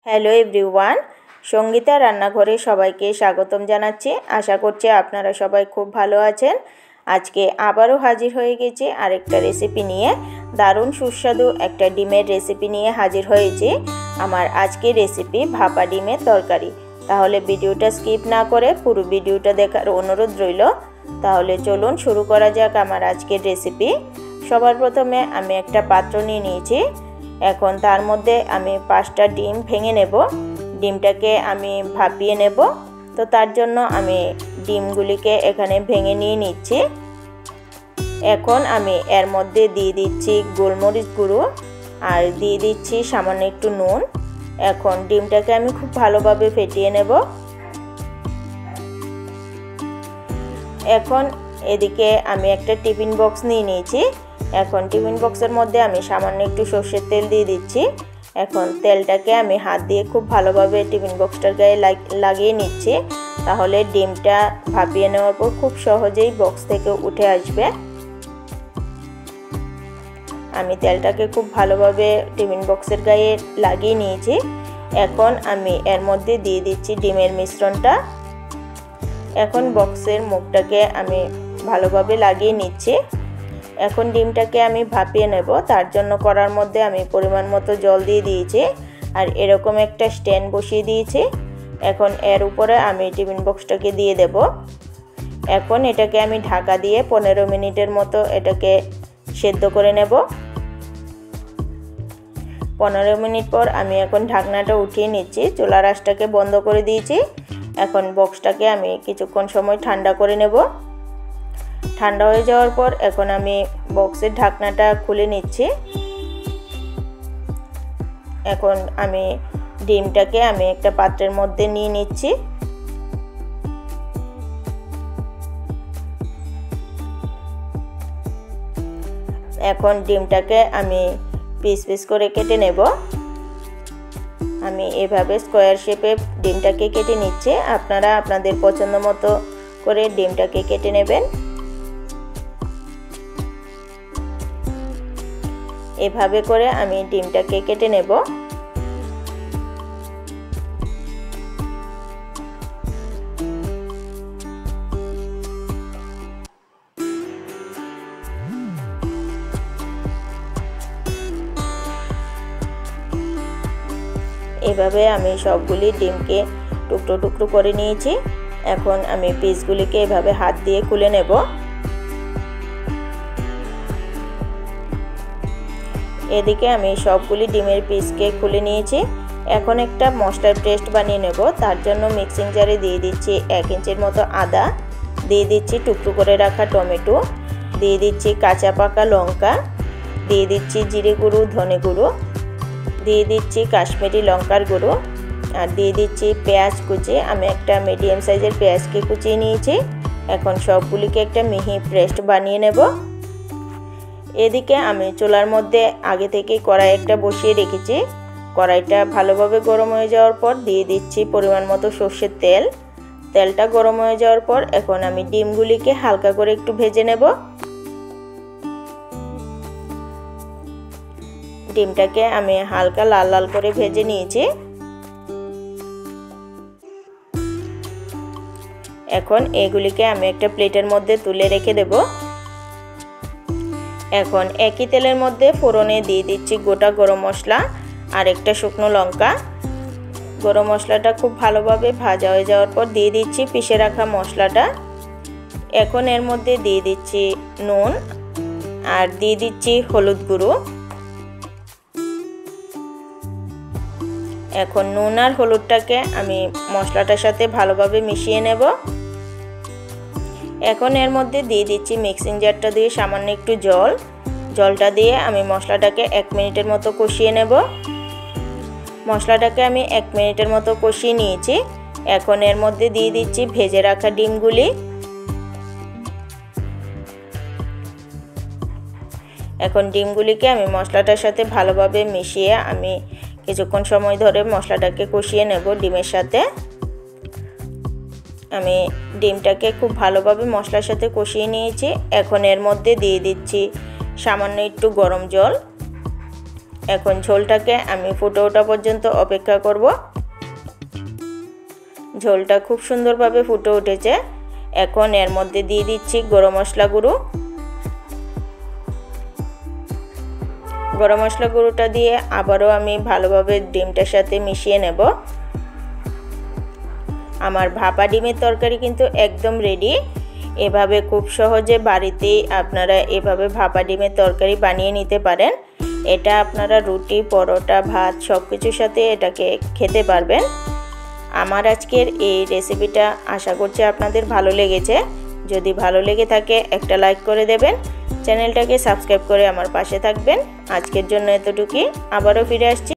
Hello everyone, Sangeeta রান্নাঘরে সবাইকে স্বাগতম জানাচ্ছি। আশা করছি আপনারা সবাই খুব ভালো আছেন। আজকে আবারও হাজির হয়ে গেছি আরেকটা রেসিপি নিয়ে। দারুণ সুস্বাদু একটা ডিমের রেসিপি নিয়ে হাজির হয়েছি। আমার আজকের রেসিপি ভাপা ডিমের তরকারি। তাহলে ভিডিওটা স্কিপ না করে পুরো ভিডিওটা দেখার অনুরোধ রইল। তাহলে চলুন শুরু করা যাক আমার আজকের রেসিপি। সবার প্রথমে আমি একটা পাত্র নিয়ে নিয়েছি। এখন তার মধ্যে আমি 5টা ডিম ভেঙে নেব। ডিমটাকে আমি ভাপিয়ে নেব। তো তার জন্য আমি ডিমগুলিকে এখানে ভেঙে নিয়ে নিচ্ছি। এখন আমি এর মধ্যে দিয়ে দিচ্ছি গোলমরিচ গুঁড়ো আর দিয়ে দিচ্ছি সামান্য একটু নুন। এখন ডিমটাকে আমি খুব ভালোভাবে ফেটিয়ে নেব। এখন এদিকে আমি একটা টিফিন বক্স নিয়ে নিয়েছি। এখন টিফিন বক্সের মধ্যে আমি সামান্য একটু সর্ষের তেল দিয়ে দিচ্ছি। এখন তেলটাকে আমি হাত দিয়ে খুব ভালোভাবে টিফিন বক্সটার গায়ে লাগিয়ে নিচ্ছি। তাহলে ডিমটা ভাপিয়ে নেওয়ার পর খুব সহজেই বক্স থেকে উঠে আসবে। আমি তেলটাকে খুব ভালোভাবে টিফিন বক্সের গায়ে লাগিয়ে নিয়েছি। এখন আমি এর মধ্যে দিয়ে দিচ্ছি ডিমের মিশ্রণটা। এখন বক্সের মুখটাকে আমি ভালোভাবে লাগিয়ে নিচ্ছি। এখন ডিমটাকে আমি ভাপিয়ে নেব। তার জন্য কড়ার মধ্যে আমি পরিমাণ মতো জল দিয়ে দিয়েছি আর এরকম একটা স্ট্যান্ড বসিয়ে দিয়েছি। এখন এর উপরে আমি টিফিন বক্সটাকে দিয়ে দেব। এখন এটাকে আমি ঢাকা দিয়ে 15 মিনিটের মতো এটাকে সেদ্ধ করে নেব। 15 মিনিট পর আমি এখন ঢাকনাটা উঠিয়ে নিচ্ছি। চুলার আঁচটাকে বন্ধ করে দিয়েছি। এখন বক্সটাকে আমি কিছুক্ষণ সময় ঠান্ডা করে নেব। ঠান্ডা হয়ে যাওয়ার পর এখন আমি বক্সের ঢাকনাটা খুলে নিচ্ছি। এখন আমি ডিমটাকে আমি একটা পাত্রের মধ্যে নিয়ে নিচ্ছি। এখন ডিমটাকে আমি পিস পিস করে কেটে নেব। আমি এভাবে স্কোয়ার শেপে ডিমটাকে কেটে নিচ্ছি। আপনারা আপনাদের পছন্দ মতো করে ডিমটাকে কেটে নেবেন। এভাবে করে আমি ডিমটাকে কেটে নেব। এভাবে আমি সবগুলি ডিমকে টুকরো টুকরো করে নিয়েছি। এখন আমি পিসগুলিকে এভাবে হাত দিয়ে খুলে নেব। এদিকে আমি সবগুলি ডিমের পিসকে খুলে নিয়েছি। এখন একটা মশলার পেস্ট বানিয়ে নেব। তার জন্য মিক্সিং জারে দিয়ে দিচ্ছি 1 ইঞ্চির মতো আদা, দিয়ে দিচ্ছি টুকরো করে রাখা টমেটো, দিয়ে দিচ্ছি কাঁচা পাকা লঙ্কা, দিয়ে দিচ্ছি জিরে গুঁড়ো, ধনে গুঁড়ো, দিয়ে দিচ্ছি কাশ্মীরি লঙ্কার গুঁড়ো আর দিয়ে দিচ্ছি পেঁয়াজ কুচি। আমি একটা মিডিয়াম সাইজের পেঁয়াজকে কুচিয়ে নিয়েছি। এখন সবগুলিকে একটা মিহি পেস্ট বানিয়ে নেব। এদিকে আমি চুলার মধ্যে আগে থেকে কড়াই একটা বসিয়ে রেখেছি। কড়াইটা ভালোভাবে গরম হয়ে যাওয়ার পর দিয়ে দিচ্ছি পরিমাণ মতো সর্ষের তেল। তেলটা গরম হয়ে যাওয়ার পর এখন আমি ডিমগুলিকে হালকা করে একটু ভেজে নেব। ডিমটাকে আমি হালকা লাল লাল করে ভেজে নিয়েছি। এখন এগুলিকে আমি একটা প্লেটের মধ্যে তুলে রেখে দেব। এখন একই তেলের মধ্যে ফোড়নে দিয়ে দিচ্ছি গোটা গরম মশলা আর একটা শুকনো লঙ্কা। গরম মশলাটা খুব ভালোভাবে ভাজা হয়ে যাওয়ার পর দিয়ে দিচ্ছি পিষে রাখা মশলাটা। এখন এর মধ্যে দিয়ে দিচ্ছি নুন আর দিয়ে দিচ্ছি হলুদ গুঁড়ো। এখন নুন আর হলুদটাকে আমি মশলাটার সাথে ভালোভাবে মিশিয়ে নেব। এখন এর মধ্যে দিয়ে দিচ্ছি মিক্সিং জারটা দিয়ে সামান্য একটু জলটা দিয়ে আমি মশলাটাকে 1 মিনিটের মতো কষিয়ে নেব। মশলাটাকে আমি 1 মিনিটের মতো কষিয়ে নিয়েছি। এখন এর মধ্যে দিয়ে দিচ্ছি ভেজে রাখা ডিমগুলি। এখন ডিমগুলিকে আমি মশলাটার সাথে ভালোভাবে মিশিয়ে আমি কিছুক্ষণ সময় ধরে মশলাটাকে কষিয়ে নেব ডিমের সাথে। আমি ডিমটাকে খুব ভালোভাবে মশলার সাথে কষিয়ে নিয়েছি। এখন এর মধ্যে দিয়ে দিচ্ছি সামান্য একটু গরম জল। এখন ঝোলটাকে আমি ফুটে ওঠা পর্যন্ত অপেক্ষা করব। ঝোলটা খুব সুন্দরভাবে ফুটে উঠেছে। এখন এর মধ্যে দিয়ে দিচ্ছি গরম মশলা গুঁড়ো। গরম মশলা গুঁড়োটা দিয়ে আবারও আমি ভালোভাবে ডিমটার সাথে মিশিয়ে নেব। আমার ভাপা ডিমের তরকারি কিন্তু একদম রেডি। এভাবে খুব সহজে বাড়িতেই আপনারা এভাবে ভাপা ডিমের তরকারি বানিয়ে নিতে পারেন। এটা আপনারা রুটি, পরোটা, ভাত সব কিছুর সাথে এটাকে খেতে পারবেন। আমার আজকের এই রেসিপিটা আশা করছি আপনাদের ভালো লেগেছে। যদি ভালো লেগে থাকে একটা লাইক করে দেবেন, চ্যানেলটাকে সাবস্ক্রাইব করে আমার পাশে থাকবেন। আজকের জন্য এতটুকুই, আবারও ফিরে আসছি।